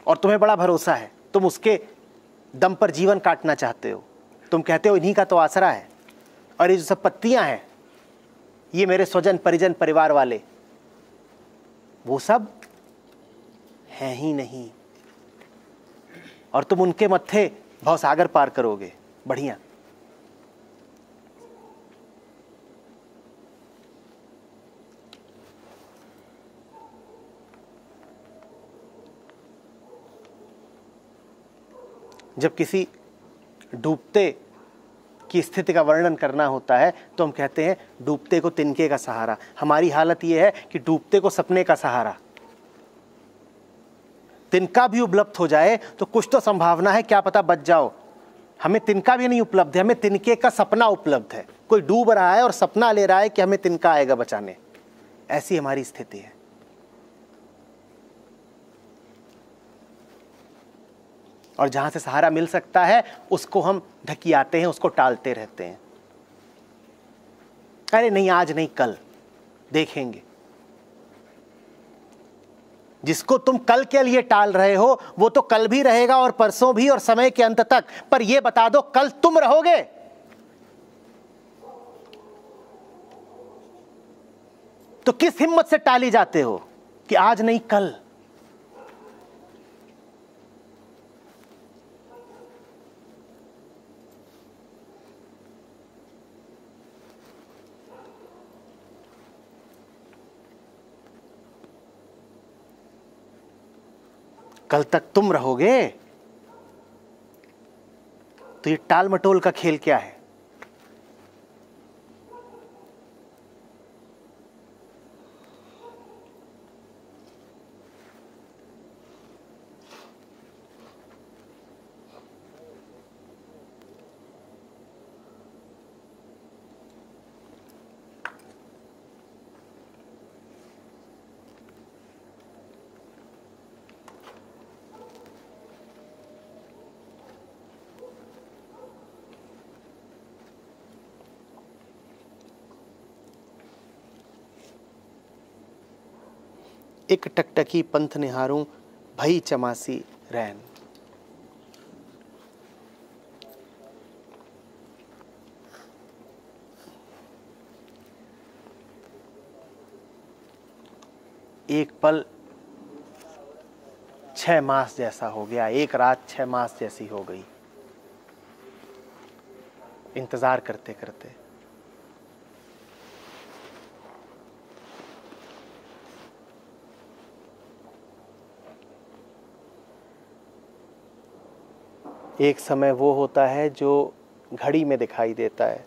और तुम्हें बड़ा भरोसा है। तुम उसके दम पर जीवन काटना चाहते हो। तुम कहते हो इन्हीं का तो आसरा है, और ये जो सब पत्तियां हैं ये मेरे स्वजन परिजन परिवार वाले, वो सब हैं ही नहीं। और तुम उनके मत्थे भवसागर पार करोगे। बढ़िया। जब किसी डूबते की स्थिति का वर्णन करना होता है तो हम कहते हैं डूबते को तिनके का सहारा। हमारी हालत यह है कि डूबते को सपने का सहारा। तिनका भी उपलब्ध हो जाए तो कुछ तो संभावना है, क्या पता बच जाओ। हमें तिनका भी नहीं उपलब्ध है, हमें तिनके का सपना उपलब्ध है। कोई डूब रहा है और सपना ले रहा है कि हमें तिनका आएगा बचाने। ऐसी हमारी स्थिति है। और जहां से सहारा मिल सकता है उसको हम ढकियाते हैं, उसको टालते रहते हैं। अरे नहीं, आज नहीं, कल देखेंगे। जिसको तुम कल के लिए टाल रहे हो वो तो कल भी रहेगा और परसों भी और समय के अंत तक। पर यह बता दो, कल तुम रहोगे? तो किस हिम्मत से टाली जाते हो कि आज नहीं कल? कल तक तुम रहोगे तो ये टाल मटोल का खेल क्या है? एक टकटकी पंथ निहारूं भई चमासी रैन। एक पल 6 मास जैसा हो गया, एक रात 6 मास जैसी हो गई, इंतजार करते करते। एक समय वो होता है जो घड़ी में दिखाई देता है,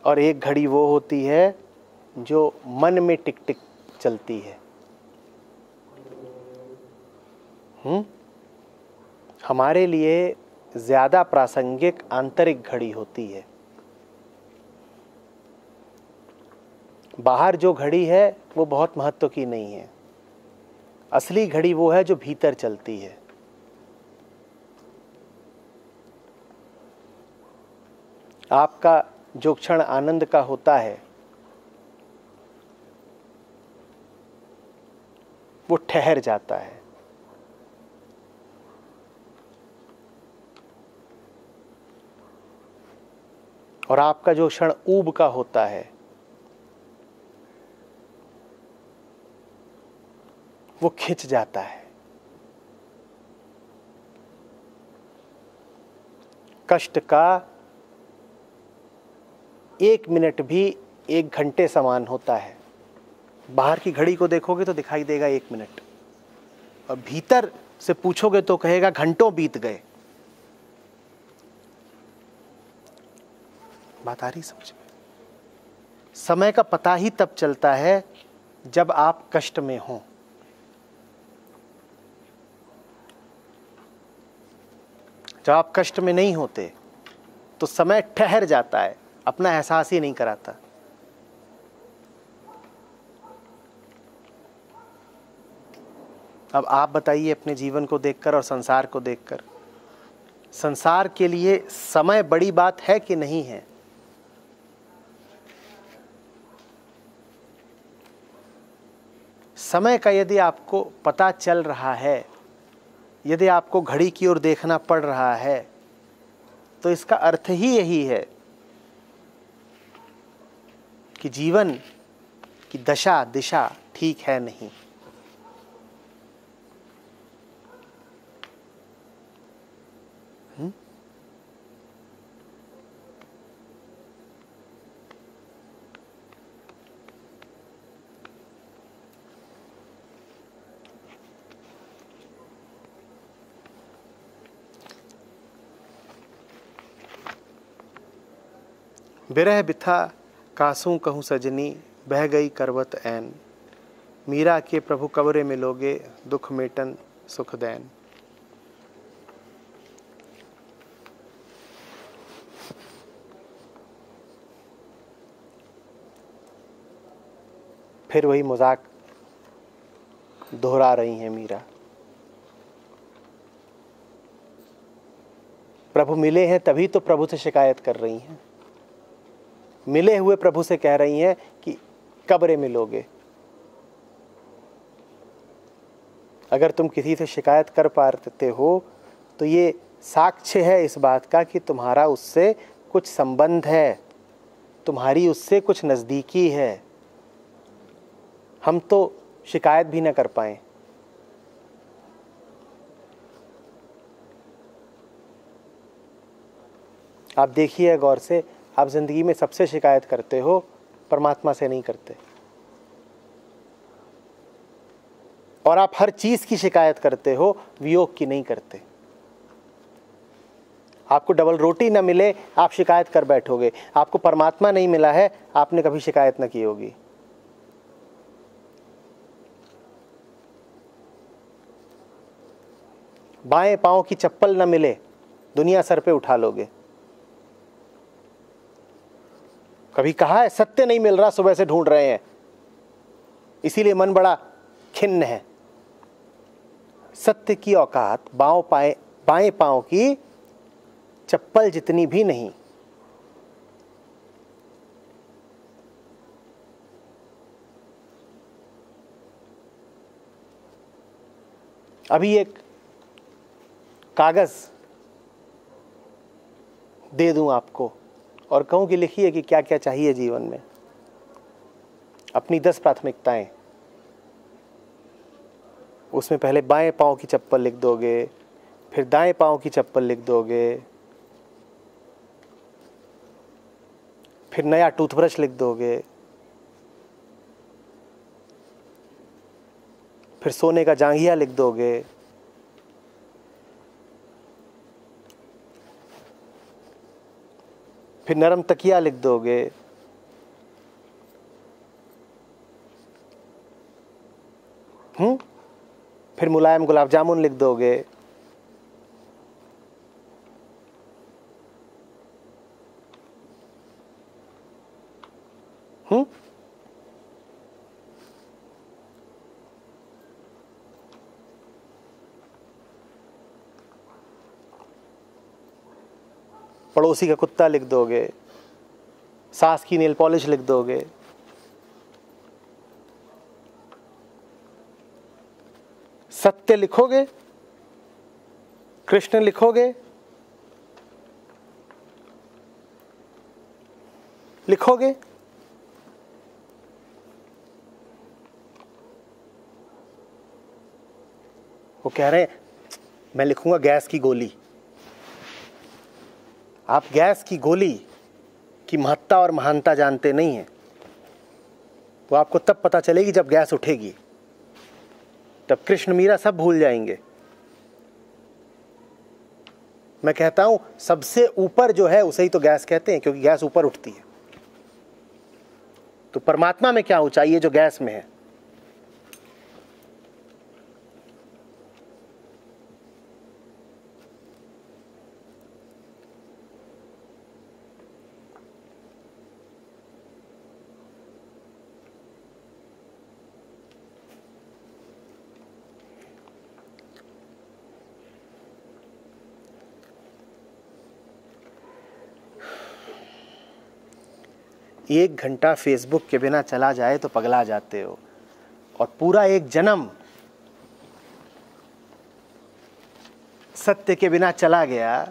और एक घड़ी वो होती है जो मन में टिक टिक चलती है। हमारे लिए ज्यादा प्रासंगिक आंतरिक घड़ी होती है। बाहर जो घड़ी है वो बहुत महत्व की नहीं है। असली घड़ी वो है जो भीतर चलती है। आपका जो क्षण आनंद का होता है वो ठहर जाता है। और आपका जो क्षण ऊब का होता है वो खिंच जाता है। कष्ट का 1 मिनट भी 1 घंटे समान होता है। बाहर की घड़ी को देखोगे तो दिखाई देगा 1 मिनट, और भीतर से पूछोगे तो कहेगा घंटों बीत गए। बात आ रही समझ में? समय का पता ही तब चलता है जब आप कष्ट में हो। जब आप कष्ट में नहीं होते तो समय ठहर जाता है, अपना एहसास ही नहीं कराता। अब आप बताइए अपने जीवन को देखकर और संसार को देखकर, संसार के लिए समय बड़ी बात है कि नहीं है? समय का यदि आपको पता चल रहा है, यदि आपको घड़ी की ओर देखना पड़ रहा है, तो इसका अर्थ ही यही है कि जीवन की दशा दिशा ठीक है नहीं। बिरह बिथा कासूं कहूँ सजनी, बह गई करवत ऐन। मीरा के प्रभु कबरे मिलोगे, दुख मेटन सुख दैन। फिर वही मजाक दोहरा रही हैं मीरा। प्रभु मिले हैं तभी तो प्रभु से शिकायत कर रही हैं। मिले हुए प्रभु से कह रही हैं कि कब्रे मिलोगे। अगर तुम किसी से शिकायत कर पाते हो तो ये साक्ष्य है इस बात का कि तुम्हारा उससे कुछ संबंध है, तुम्हारी उससे कुछ नज़दीकी है। हम तो शिकायत भी ना कर पाए। आप देखिए गौर से, आप जिंदगी में सबसे शिकायत करते हो, परमात्मा से नहीं करते। और आप हर चीज की शिकायत करते हो, वियोग की नहीं करते। आपको डबल रोटी न मिले आप शिकायत कर बैठोगे, आपको परमात्मा नहीं मिला है आपने कभी शिकायत न की होगी। बाएं पांव की चप्पल न मिले दुनिया सर पे उठा लोगे। कभी कहा है सत्य नहीं मिल रहा, सुबह से ढूंढ रहे हैं, इसीलिए मन बड़ा खिन्न है। सत्य की औकात बाएं पांव की चप्पल जितनी भी नहीं। अभी एक कागज दे दूं आपको और कहूं कि लिखिए कि क्या क्या चाहिए जीवन में, अपनी 10 प्राथमिकताएं। उसमें पहले बाएं पांव की चप्पल लिख दोगे, फिर दाएं पांव की चप्पल लिख दोगे, फिर नया टूथब्रश लिख दोगे, फिर सोने का जांघिया लिख दोगे, फिर नरम तकिया लिख दोगे, फिर मुलायम गुलाब जामुन लिख दोगे, पड़ोसी का कुत्ता लिख दोगे, सास की नेल पॉलिश लिख दोगे, सत्य लिखोगे, कृष्ण लिखोगे, लिखोगे। वो कह रहे हैं मैं लिखूंगा गैस की गोली। आप गैस की गोली की महत्ता और महानता जानते नहीं हैं। वो आपको तब पता चलेगी जब गैस उठेगी, तब कृष्ण मीरा सब भूल जाएंगे। मैं कहता हूं सबसे ऊपर जो है उसे ही तो गैस कहते हैं, क्योंकि गैस ऊपर उठती है। तो परमात्मा में क्या ऊंचाई है जो गैस में है? एक घंटा फेसबुक के बिना चला जाए तो पगला जाते हो, और पूरा एक जन्म सत्य के बिना चला गया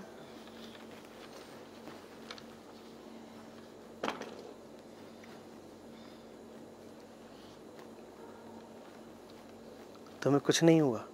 तुम्हें कुछ नहीं हुआ।